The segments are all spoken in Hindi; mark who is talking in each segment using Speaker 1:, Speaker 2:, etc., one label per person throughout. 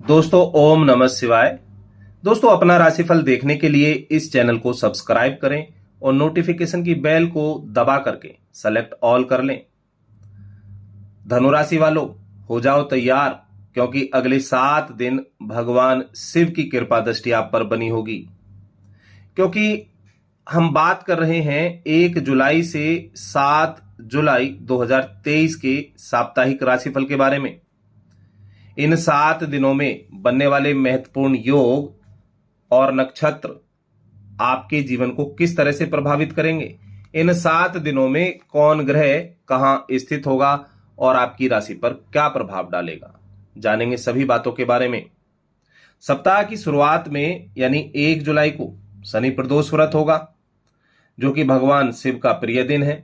Speaker 1: दोस्तों ओम नमः शिवाय। दोस्तों अपना राशिफल देखने के लिए इस चैनल को सब्सक्राइब करें और नोटिफिकेशन की बेल को दबा करके सेलेक्ट ऑल कर लें। धनु राशि वालों हो जाओ तैयार, क्योंकि अगले 7 दिन भगवान शिव की कृपा दृष्टि आप पर बनी होगी। क्योंकि हम बात कर रहे हैं 1 जुलाई से 7 जुलाई 2023 के साप्ताहिक राशिफल के बारे में। इन 7 दिनों में बनने वाले महत्वपूर्ण योग और नक्षत्र आपके जीवन को किस तरह से प्रभावित करेंगे, इन 7 दिनों में कौन ग्रह कहां स्थित होगा और आपकी राशि पर क्या प्रभाव डालेगा, जानेंगे सभी बातों के बारे में। सप्ताह की शुरुआत में यानी 1 जुलाई को शनि प्रदोष व्रत होगा, जो कि भगवान शिव का प्रिय दिन है।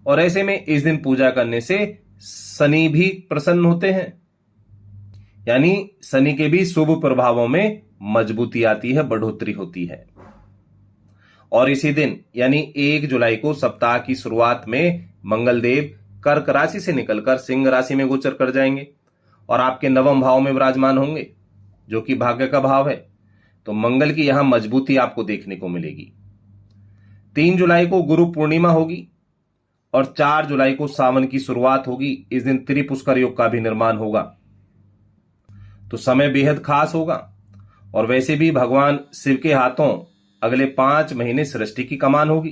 Speaker 1: और ऐसे में इस दिन पूजा करने से शनि भी प्रसन्न होते हैं, यानी शनि के भी शुभ प्रभावों में मजबूती आती है, बढ़ोतरी होती है। और इसी दिन यानी 1 जुलाई को सप्ताह की शुरुआत में मंगल देव कर्क राशि से निकलकर सिंह राशि में गोचर कर जाएंगे और आपके नवम भाव में विराजमान होंगे, जो कि भाग्य का भाव है। तो मंगल की यहां मजबूती आपको देखने को मिलेगी। 3 जुलाई को गुरु पूर्णिमा होगी और 4 जुलाई को सावन की शुरुआत होगी। इस दिन त्रिपुष्कर योग का भी निर्माण होगा, तो समय बेहद खास होगा। और वैसे भी भगवान शिव के हाथों अगले 5 महीने सृष्टि की कमान होगी।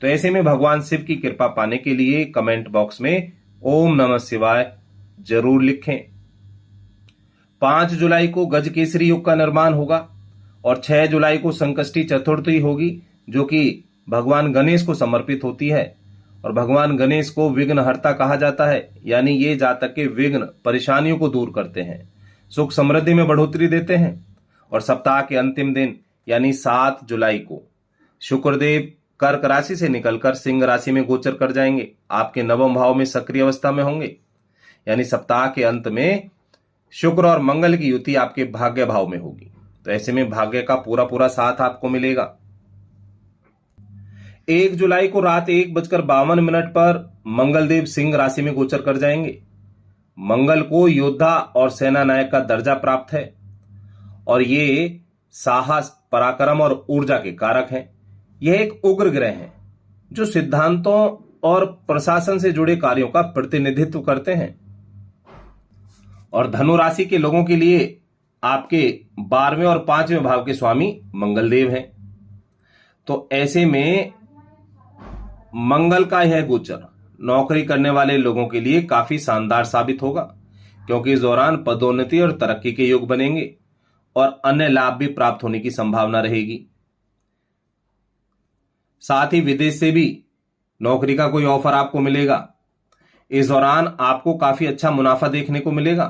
Speaker 1: तो ऐसे में भगवान शिव की कृपा पाने के लिए कमेंट बॉक्स में ओम नमः शिवाय जरूर लिखें। 5 जुलाई को गज केसरी योग का निर्माण होगा और 6 जुलाई को संकष्टी चतुर्थी होगी, जो कि भगवान गणेश को समर्पित होती है। और भगवान गणेश को विघ्नहर्ता कहा जाता है, यानी ये जातक के विघ्न परेशानियों को दूर करते हैं, सुख समृद्धि में बढ़ोतरी देते हैं। और सप्ताह के अंतिम दिन यानी 7 जुलाई को शुक्रदेव कर्क राशि से निकलकर सिंह राशि में गोचर कर जाएंगे, आपके नवम भाव में सक्रिय अवस्था में होंगे। यानी सप्ताह के अंत में शुक्र और मंगल की युति आपके भाग्य भाव में होगी। तो ऐसे में भाग्य का पूरा पूरा साथ आपको मिलेगा। 1 जुलाई को रात 1:52 पर मंगल देव सिंह राशि में गोचर कर जाएंगे। मंगल को योद्धा और सेना नायक का दर्जा प्राप्त है और ये साहस, पराक्रम और ऊर्जा के कारक हैं। यह एक उग्र ग्रह है जो सिद्धांतों और प्रशासन से जुड़े कार्यों का प्रतिनिधित्व करते हैं। और धनु राशि के लोगों के लिए आपके 12वें और 5वें भाव के स्वामी मंगल देव हैं। तो ऐसे में मंगल का यह गोचर नौकरी करने वाले लोगों के लिए काफी शानदार साबित होगा, क्योंकि इस दौरान पदोन्नति और तरक्की के योग बनेंगे और अन्य लाभ भी प्राप्त होने की संभावना रहेगी। साथ ही विदेश से भी नौकरी का कोई ऑफर आपको मिलेगा। इस दौरान आपको काफी अच्छा मुनाफा देखने को मिलेगा।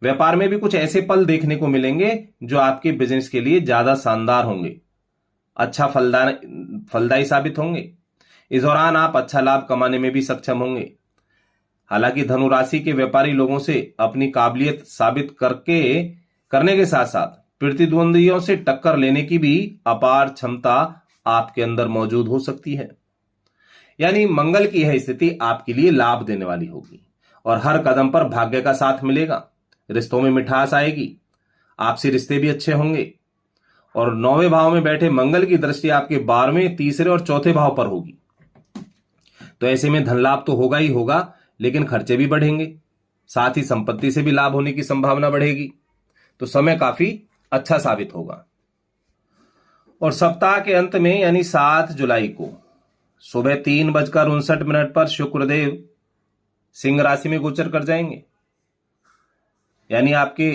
Speaker 1: व्यापार में भी कुछ ऐसे पल देखने को मिलेंगे जो आपके बिजनेस के लिए ज्यादा शानदार होंगे, अच्छा फलदायी साबित होंगे। इस दौरान आप अच्छा लाभ कमाने में भी सक्षम होंगे। हालांकि धनु राशि के व्यापारी लोगों से अपनी काबिलियत साबित करने के साथ साथ प्रतिद्वंदियों से टक्कर लेने की भी अपार क्षमता आपके अंदर मौजूद हो सकती है। यानी मंगल की यह स्थिति आपके लिए लाभ देने वाली होगी और हर कदम पर भाग्य का साथ मिलेगा। रिश्तों में मिठास आएगी, आपसी रिश्ते भी अच्छे होंगे। और 9वें भाव में बैठे मंगल की दृष्टि आपके 12वें, तीसरे और चौथे भाव पर होगी। तो ऐसे में धन लाभ तो होगा ही होगा, लेकिन खर्चे भी बढ़ेंगे, साथ ही संपत्ति से भी लाभ होने की संभावना बढ़ेगी। तो समय काफी अच्छा साबित होगा। और सप्ताह के अंत में यानी 7 जुलाई को सुबह 3:59 पर शुक्रदेव सिंह राशि में गोचर कर जाएंगे, यानी आपके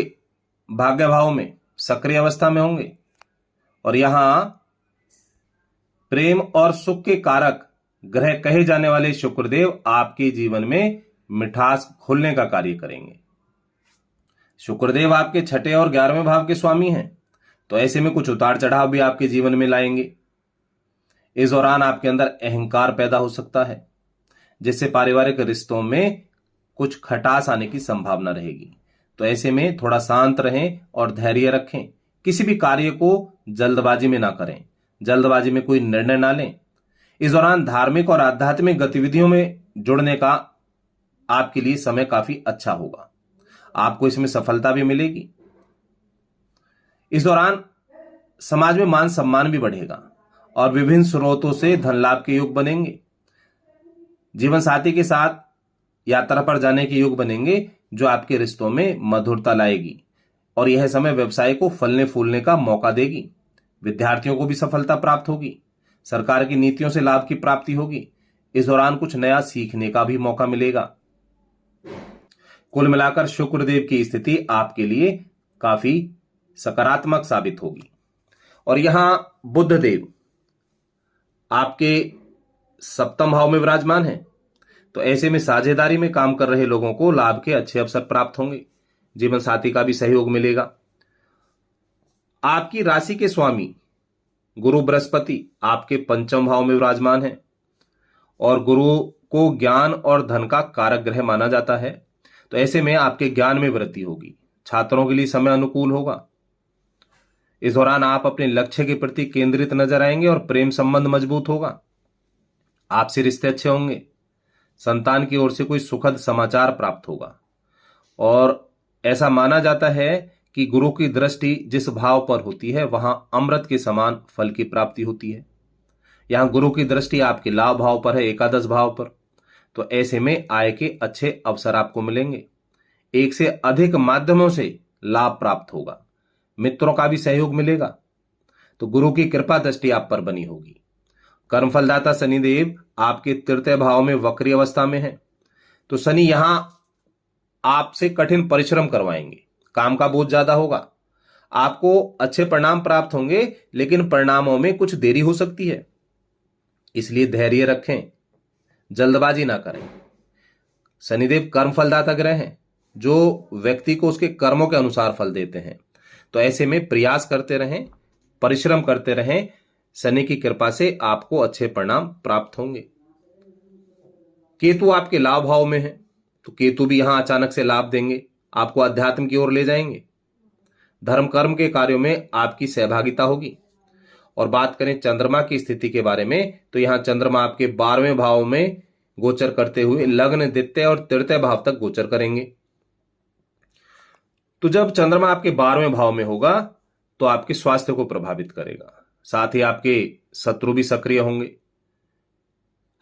Speaker 1: भाग्य भाव में सक्रिय अवस्था में होंगे। और यहां प्रेम और सुख के कारक ग्रह कहे जाने वाले शुक्रदेव आपके जीवन में मिठास खोलने का कार्य करेंगे। शुक्रदेव आपके 6ठे और 11वें भाव के स्वामी हैं, तो ऐसे में कुछ उतार चढ़ाव भी आपके जीवन में लाएंगे। इस दौरान आपके अंदर अहंकार पैदा हो सकता है, जिससे पारिवारिक रिश्तों में कुछ खटास आने की संभावना रहेगी। तो ऐसे में थोड़ा शांत रहें और धैर्य रखें। किसी भी कार्य को जल्दबाजी में ना करें, जल्दबाजी में कोई निर्णय ना लें। इस दौरान धार्मिक और आध्यात्मिक गतिविधियों में जुड़ने का आपके लिए समय काफी अच्छा होगा। आपको इसमें सफलता भी मिलेगी इस दौरान समाज में मान सम्मान भी बढ़ेगा और विभिन्न स्रोतों से धन लाभ के योग बनेंगे। जीवन साथी के साथ यात्रा पर जाने के योग बनेंगे जो आपके रिश्तों में मधुरता लाएगी और यह समय व्यवसाय को फलने फूलने का मौका देगी। विद्यार्थियों को भी सफलता प्राप्त होगी। सरकार की नीतियों से लाभ की प्राप्ति होगी। इस दौरान कुछ नया सीखने का भी मौका मिलेगा। कुल मिलाकर शुक्रदेव की स्थिति आपके लिए काफी सकारात्मक साबित होगी। और यहां बुध देव आपके सप्तम भाव में विराजमान है, तो ऐसे में साझेदारी में काम कर रहे लोगों को लाभ के अच्छे अवसर प्राप्त होंगे। जीवन साथी का भी सहयोग मिलेगा। आपकी राशि के स्वामी गुरु बृहस्पति आपके पंचम भाव में विराजमान है और गुरु को ज्ञान और धन का कारक ग्रह माना जाता है, तो ऐसे में आपके ज्ञान में वृद्धि होगी। छात्रों के लिए समय अनुकूल होगा। इस दौरान आप अपने लक्ष्य के प्रति केंद्रित नजर आएंगे और प्रेम संबंध मजबूत होगा। आपसे रिश्ते अच्छे होंगे। संतान की ओर से कोई सुखद समाचार प्राप्त होगा और ऐसा माना जाता है कि गुरु की दृष्टि जिस भाव पर होती है वहां अमृत के समान फल की प्राप्ति होती है। यहां गुरु की दृष्टि आपके लाभ भाव पर है, एकादश भाव पर, तो ऐसे में आय के अच्छे अवसर आपको मिलेंगे। एक से अधिक माध्यमों से लाभ प्राप्त होगा। मित्रों का भी सहयोग मिलेगा, तो गुरु की कृपा दृष्टि आप पर बनी होगी। कर्मफलदाता शनिदेव आपके तृतीय भाव में वक्री अवस्था में है, तो शनि यहां आपसे कठिन परिश्रम करवाएंगे। काम का बोझ ज्यादा होगा। आपको अच्छे परिणाम प्राप्त होंगे, लेकिन परिणामों में कुछ देरी हो सकती है, इसलिए धैर्य रखें, जल्दबाजी ना करें। शनिदेव कर्म फलदाता ग्रह हैं जो व्यक्ति को उसके कर्मों के अनुसार फल देते हैं, तो ऐसे में प्रयास करते रहें, परिश्रम करते रहें। शनि की कृपा से आपको अच्छे परिणाम प्राप्त होंगे। केतु आपके लाभ भाव में है, तो केतु भी यहां अचानक से लाभ देंगे, आपको अध्यात्म की ओर ले जाएंगे। धर्म कर्म के कार्यों में आपकी सहभागिता होगी। और बात करें चंद्रमा की स्थिति के बारे में, तो यहां चंद्रमा आपके 12वें भाव में गोचर करते हुए लग्न, द्वितीय और तृतीय भाव तक गोचर करेंगे। तो जब चंद्रमा आपके 12वें भाव में होगा तो आपके स्वास्थ्य को प्रभावित करेगा। साथ ही आपके शत्रु भी सक्रिय होंगे।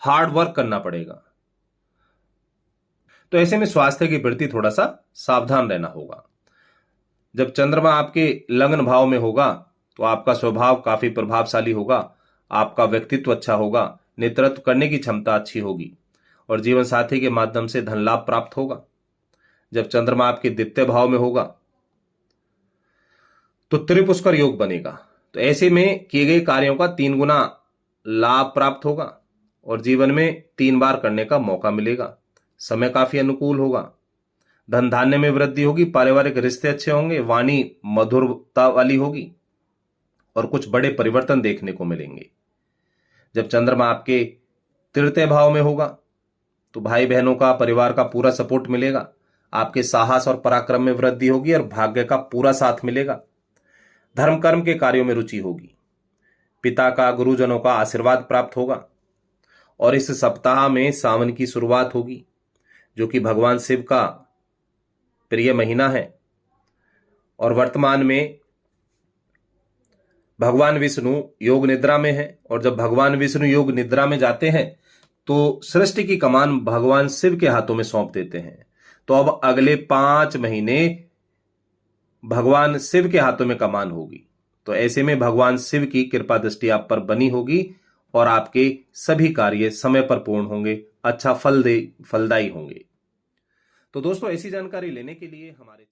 Speaker 1: हार्ड वर्क करना पड़ेगा, तो ऐसे में स्वास्थ्य के प्रति थोड़ा सा सावधान रहना होगा। जब चंद्रमा आपके लग्न भाव में होगा तो आपका स्वभाव काफी प्रभावशाली होगा। आपका व्यक्तित्व अच्छा होगा, नेतृत्व करने की क्षमता अच्छी होगी और जीवन साथी के माध्यम से धन लाभ प्राप्त होगा। जब चंद्रमा आपके द्वितीय भाव में होगा तो त्रिपुष्कर योग बनेगा, तो ऐसे में किए गए कार्यों का 3 गुना लाभ प्राप्त होगा और जीवन में 3 बार करने का मौका मिलेगा। समय काफी अनुकूल होगा। धन धान्य में वृद्धि होगी। पारिवारिक रिश्ते अच्छे होंगे। वाणी मधुरता वाली होगी और कुछ बड़े परिवर्तन देखने को मिलेंगे। जब चंद्रमा आपके तृतीय भाव में होगा तो भाई बहनों का, परिवार का पूरा सपोर्ट मिलेगा। आपके साहस और पराक्रम में वृद्धि होगी और भाग्य का पूरा साथ मिलेगा। धर्म कर्म के कार्यों में रुचि होगी। पिता का, गुरुजनों का आशीर्वाद प्राप्त होगा और इस सप्ताह में सावन की शुरुआत होगी, जो कि भगवान शिव का प्रिय महीना है। और वर्तमान में भगवान विष्णु योग निद्रा में है, और जब भगवान विष्णु योग निद्रा में जाते हैं तो सृष्टि की कमान भगवान शिव के हाथों में सौंप देते हैं। तो अब अगले 5 महीने भगवान शिव के हाथों में कमान होगी, तो ऐसे में भगवान शिव की कृपा दृष्टि आप पर बनी होगी और आपके सभी कार्य समय पर पूर्ण होंगे, अच्छा फलदायी होंगे। तो दोस्तों, ऐसी जानकारी लेने के लिए हमारे